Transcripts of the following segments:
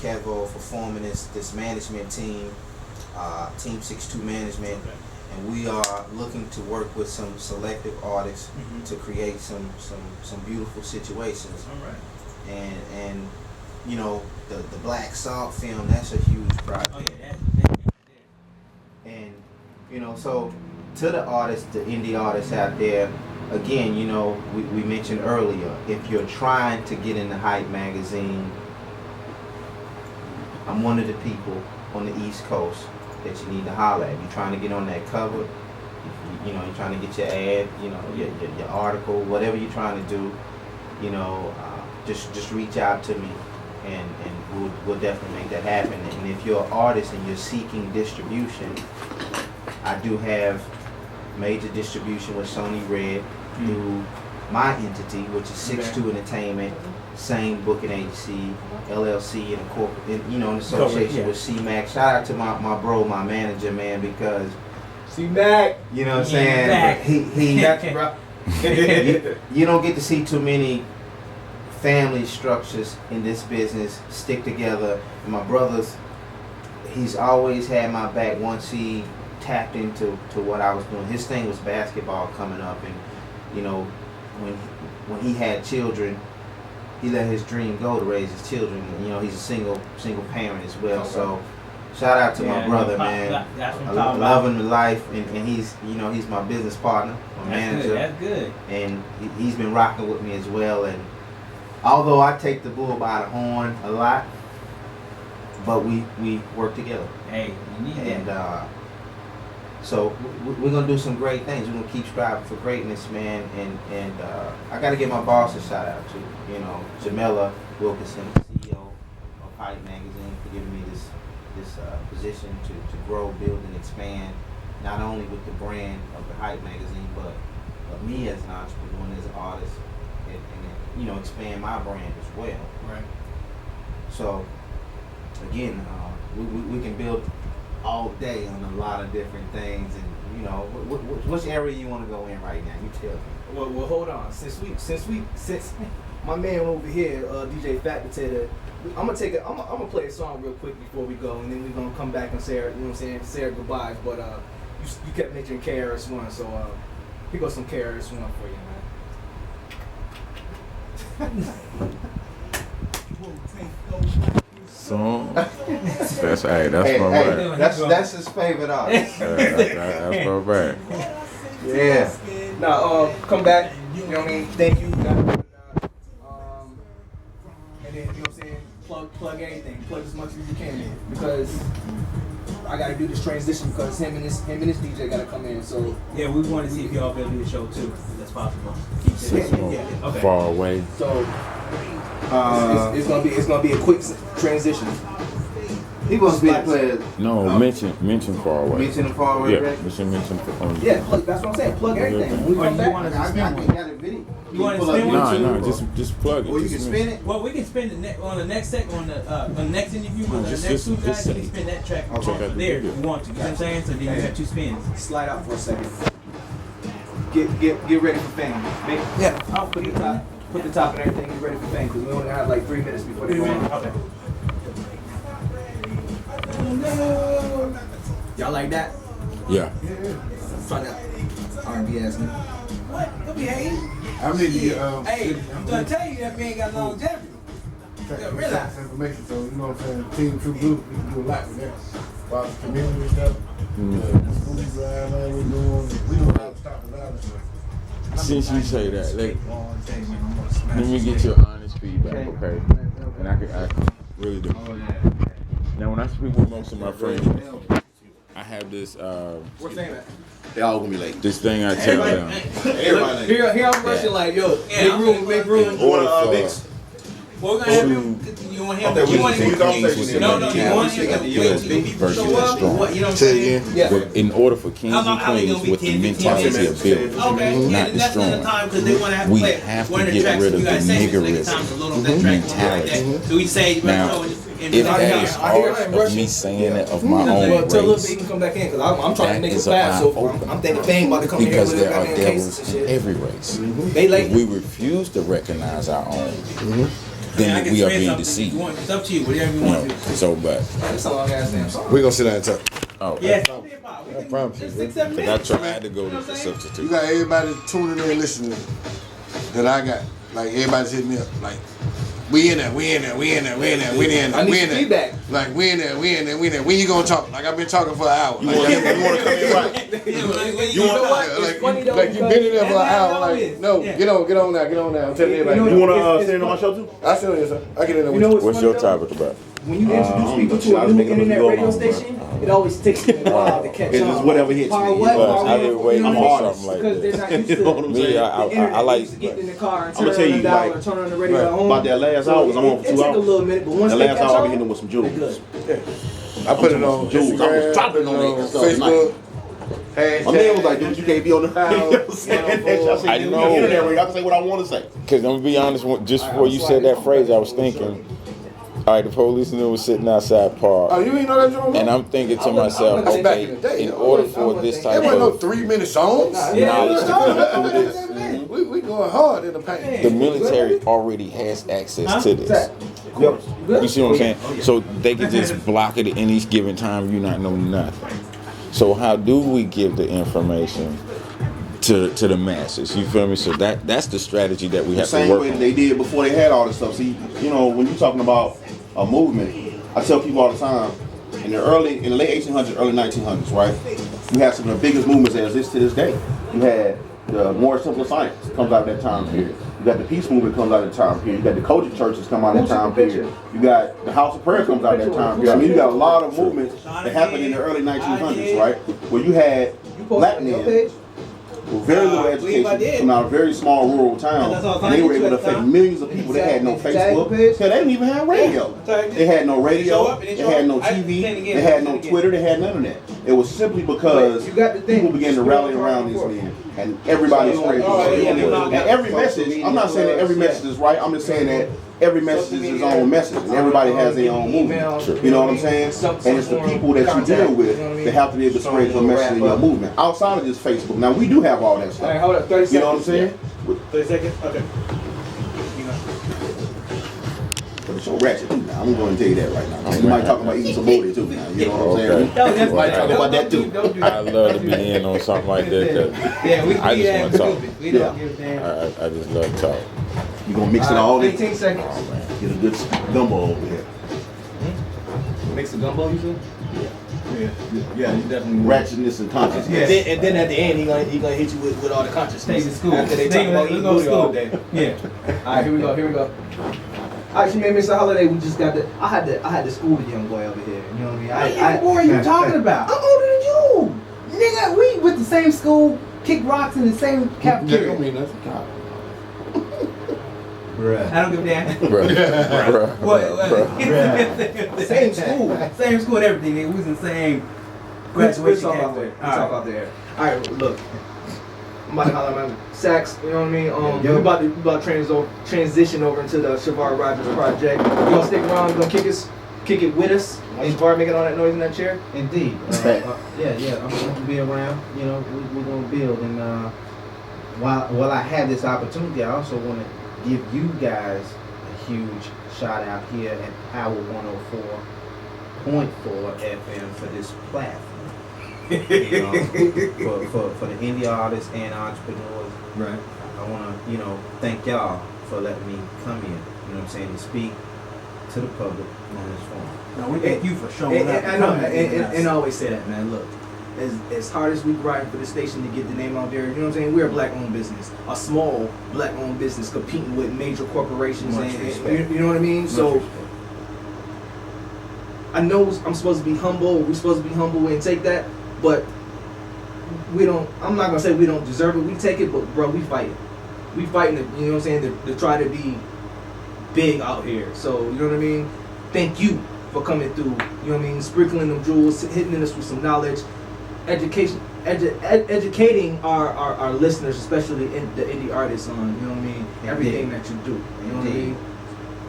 Kevo for forming this management team, Team 62 Management. Okay. And we are looking to work with some selective artists to create some beautiful situations. All right. And you know, the Black Salt film, that's a huge project. Oh yeah, that's And you know, so to the artists, the indie artists out there, again, you know, we mentioned earlier, if you're trying to get in the Hype magazine, I'm one of the people on the East Coast that you need to holler at. You're trying to get on that cover, you know, you're trying to get your ad, you know, your article, whatever you're trying to do, you know, just reach out to me, and we'll definitely make that happen. And if you're an artist and you're seeking distribution, I do have major distribution with Sony Red through my entity, which is 62 Entertainment, same booking agency, LLC, and a corporate, you know, in association with C-Mac. Shout out to my bro, my manager, man, because C-Mac, you know what I'm saying? He got you, bro. You don't get to see too many family structures in this business stick together. And my brother's, he's always had my back once he tapped into what I was doing. His thing was basketball coming up, and you know, when he had children, he let his dream go to raise his children. And, you know, he's a single parent as well. So shout out to my brother, man. I love him to life, and he's, you know, he's my business partner, my manager. That's good. And he's been rocking with me as well. And although I take the bull by the horn a lot, but we work together. Hey, you need that. So we're gonna do some great things. We're gonna keep striving for greatness, man. And I gotta give my boss a shout out to, you know, Jamela Wilkinson, CEO of Hype Magazine, for giving me this position to grow, build, and expand, not only with the brand of the Hype Magazine, but me as an entrepreneur and as an artist, and you know, expand my brand as well. Right. So again, we can build all day on a lot of different things, and you know, which area you want to go in right now? You tell me. Well, hold on. Since my man over here, DJ Fat Potato, I'm gonna play a song real quick before we go, and then we're gonna come back and say our, you know what I'm saying, say our goodbyes. But you kept mentioning KRS-One, so here goes some KRS-One for you, man. Song. That's my bad. That's his favorite artist. That's my bad. Yeah. Now, come back. You know what I mean? Thank you. And then, you know what I'm saying? Plug anything. Plug as much as you can, because I gotta do this transition, because him and this DJ gotta come in. So yeah, we want to see if y'all gonna do the show too, if that's possible. Okay. Far away. So it's gonna be a quick transition. He wants me to play. No, mention far away. Mention the far away. Yeah, Right? mention for. Yeah, plug, that's what I'm saying. Plug everything. When we come back, I got a video. You want to spin one? No, just plug it. Or you can spin it. Well, we can spin on the next on the next interview on the Just- next two just guys. say We can spin that track Okay. Check out the there if video. you want to. You know what I'm saying? So then you have two spins. slide out for a second. Get ready for fame. I'll put the top and everything. Get ready for fame, because we only have like 3 minutes before they go on. Okay. Y'all like that? Yeah. Try that. R&B ass nigga. What? Don't be hating. I mean, Hey, I'm gonna tell you that man got longevity. Relax. information, so you know what I'm saying. Team True Blue, we can do a lot with that. About the community and stuff. Food drive, man, we don't have to stop the loud stuff. Since you say that, let me get your honest feedback, okay? And I can really do. Now, when I speak with most of my friends, I have this What's name at? They all gonna be late. this thing I tell them. Everybody late. Here I'm rushing like, yo, make room. In order for Well, we're gonna have him. You want him? You want him? No, you want him to wait till people show up? What, you know what I'm saying? Yeah. in order for kings and queens with the mentality of building, Okay, not that's another destroying, time because they want to have to we play have one to of the get tracks. rid of You the gotta say this next time niggerism to load on that track. mentality. So we say Now, if that is harsh of me saying it of my Well, own tell Lil B race, he can come back in, because I'm trying to that make it is a fast. So eye-opener. I'm thinking Fame about to come in here because with there are goddamn cases devils and in shit. every race. They late. If we refuse to recognize our own, then we are being deceived. It's up to you, whatever you want to do. So, but That's a long ass damn song. We're gonna sit down and talk. oh, Yeah. I promise you. Just 6, 7 because I minutes. tried to go to the You substitute. got everybody tuning in, listening. That I got. Like everybody's hitting me up. Like we in there. I need some feedback. Like we in there. When you gonna talk? Like I've been talking for an hour. You Like, want to come in right? You know what? like, It's funny though. like you been in there for an hour. Like is. no, Yeah. get on now. I'm telling everybody. You want to sit in on my show too? I still here, sir. I get in there You with know you. what's What's funny your though? topic about? When you introduce people to I a was new making a internet video radio on it. station, it always takes me a while to catch It's on. just whatever hits Power me. what? But Power I've what? been waiting You know for what I mean? something like Because that. they're not used to You know what I'm the saying? internet. I like- Used to get in the car and I'ma turn tell on you, the dial like, or turn on the radio at home. About that last hour, 'cause I'm on for 2 It take a hours. little minute, but once The they last catch hour, I'll be on, hitting them with some they're jewels. good. I put it on Jules, I was Instagram, dropping on on that stuff Facebook. My man was like, dude, you can't be on the I I know. internet radio. I can say what I want to say. Because I'm gonna be honest, just before you said that phrase, I was thinking, all right, the police was sitting outside Oh, park, you ain't know that drum? and I'm thinking to myself, I was back in the okay, day. in order for this There type wasn't no of 3-minute songs. knowledge to come through this, We going hard in the paint. the military already has access to this. You see what I'm saying? So they can just block it at any given time, you not know nothing. So how do we give the information to the masses? You feel me? So that's the strategy that we have to Same work way on. they did before they had all this stuff. See, you know, when you're talking about a movement, I tell people all the time, in the late 1800s, early 1900s, right? You had some of the biggest movements that exist to this day. You had the More Simple Science comes out of that time period. You got the Peace Movement comes out of that time period. You got the Culture Churches come out of that time period. You got the House of Prayer comes out of that time period. I mean, you got a lot of movements that happened in the early 1900s, right? Where you had black men with very little education from out of very small rural towns, and they were able to affect millions of people. They had no Facebook. Hell, they didn't even have radio. They had no radio. They had no TV. They had no Twitter. They had none of that. It was simply because people began to rally around these men, and everybody was crazy. And every message, I'm not saying that every message is right. I'm just saying that every message is its own message, and everybody has their own movement. You know what I'm saying? And it's the people that you deal with that have to be able to spread your message in your movement. Outside of just Facebook. Now, we do have all that stuff. Hold up, 30 seconds. You know what I'm saying? 30 seconds? Okay. But it's your ratchet too now. I'm going to tell you that right now. You might talk about eating some booty too now. You know what I'm saying? Okay. We might talk about that too. I love to be in on something like that. Yeah, we I just want to talk. We don't give a damn. I just love to talk. You going to mix it all in. 18 seconds. Get a good gumbo over here. Mix the gumbo, you said? Yeah, you definitely. Ratchetness and consciousness. And then at the end, he gonna hit you with all the conscious Stay things. in school. After they talk about eating booty all day. Yeah. All right, here we go. All right, man, Mr. Holiday, we just got the. I had to school the young boy over here. You know what I mean? What boy are you talking about? I'm older than you. Nigga, we went to the same school, kick rocks in the same That cafeteria. don't mean nothing. I don't give a damn. Bruh. What? Same school. Same school and everything, nigga. We was in the same graduation cafeteria. Out there. All right, look. I'm about to holler at my Saxx, you know what I mean? Yeah. We about to transition over into the Shavar Rogers project. You gonna stick around? You gonna kick it with us? And Shavar making all that noise in that chair? Indeed. Yeah. I'm going to be around. You know, we're going to build. And while I have this opportunity, I also want to give you guys a huge shout out here at Power 104.4 FM for this platform. You know, for the indie artists and entrepreneurs. Right. I want to, thank y'all for letting me come here. You know what I'm saying? To speak to the public on this forum. No, we thank you for showing up. I know, and I always say that, man. Look, as hard as we grind for the station to get the name out there, you know what I'm saying? We're a black-owned business, a small black-owned business competing with major corporations, and you know what I mean? So I know I'm supposed to be humble. We're supposed to be humble and take that, but we don't. I'm not gonna say we don't deserve it. We take it, but bro, we fight it. We fighting it. You know what I'm saying? To try to be big out here. So you know what I mean? Thank you for coming through. You know what I mean? Sprinkling them jewels, hitting us with some knowledge, educating our listeners, especially the indie artists, on, you know what I mean, everything that you do. You know what I mean?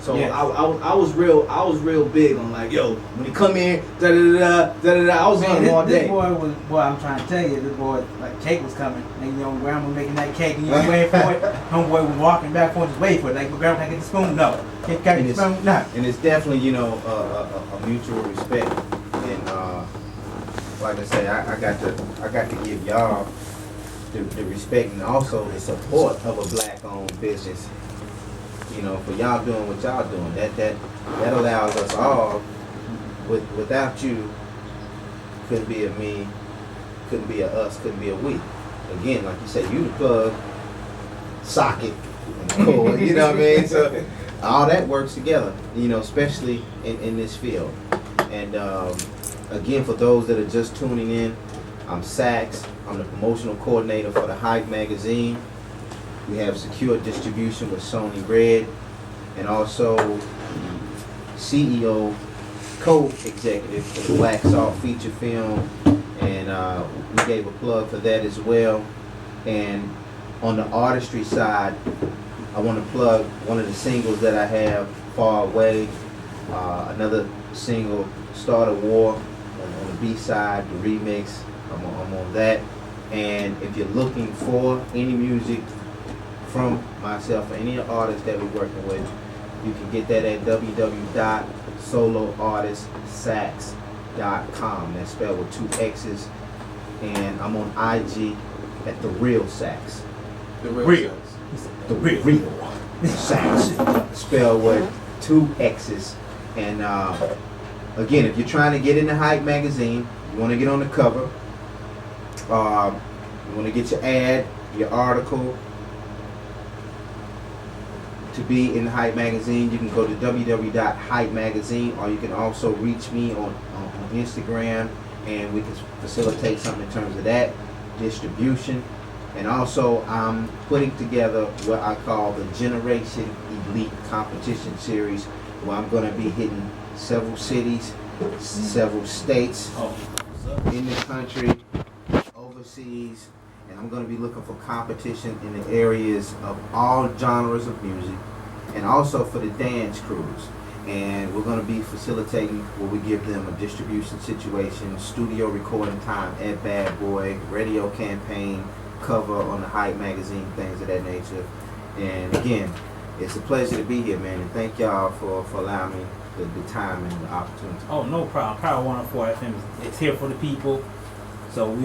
So Yes. I was real big on like, yo, when he come in, da da da da da. I was on him all This day. boy, I'm trying to tell you, this boy, like, cake was coming, and you know, grandma making that cake, and you was waiting for it. Homeboy was walking back for it, just waiting for it. Like, grandma, can I get the spoon? No. Can't get the spoon? No. And it's definitely, you know, a mutual respect. And like I say, I got to give y'all the respect and also the support of a black-owned business. You know, for y'all doing what y'all doing, that allows us all. Without you, couldn't be a me, couldn't be a us, couldn't be a we. Again, like you said, you the plug, socket, and the cord. You know what I mean? So all that works together. You know, especially in this field. And again, for those that are just tuning in, I'm Saxx. I'm the promotional coordinator for the Hype magazine. We have secure distribution with Sony Red, and also the CEO, co-executive for the Black Salt feature film, and we gave a plug for that as well. And on the artistry side, I want to plug one of the singles that I have, Far Away, another single, Start a War, on the B side, the remix, I'm on that. And if you're looking for any music from myself or any artist that we're working with, you can get that at www.soloartistsaxx.com. That's spelled with 2 X's. And I'm on IG at The Real Saxx. The real. The Real Saxx. Spelled with 2 X's. And again, if you're trying to get in the Hype magazine, you want to get on the cover, you want to get your ad, your article, to be in the Hype magazine, you can go to www.hypemagazine, or you can also reach me on Instagram, and we can facilitate something in terms of that distribution. And also, I'm putting together what I call the Generation Elite Competition Series, where I'm going to be hitting several cities, several states in the country, overseas. And I'm going to be looking for competition in the areas of all genres of music, and also for the dance crews. And we're going to be facilitating where we give them a distribution situation, studio recording time at Bad Boy, radio campaign, cover on the Hype magazine, things of that nature. And again, it's a pleasure to be here, man. And thank y'all for allowing me the time and the opportunity. Oh, no problem. Power 104 FM is here for the people. So we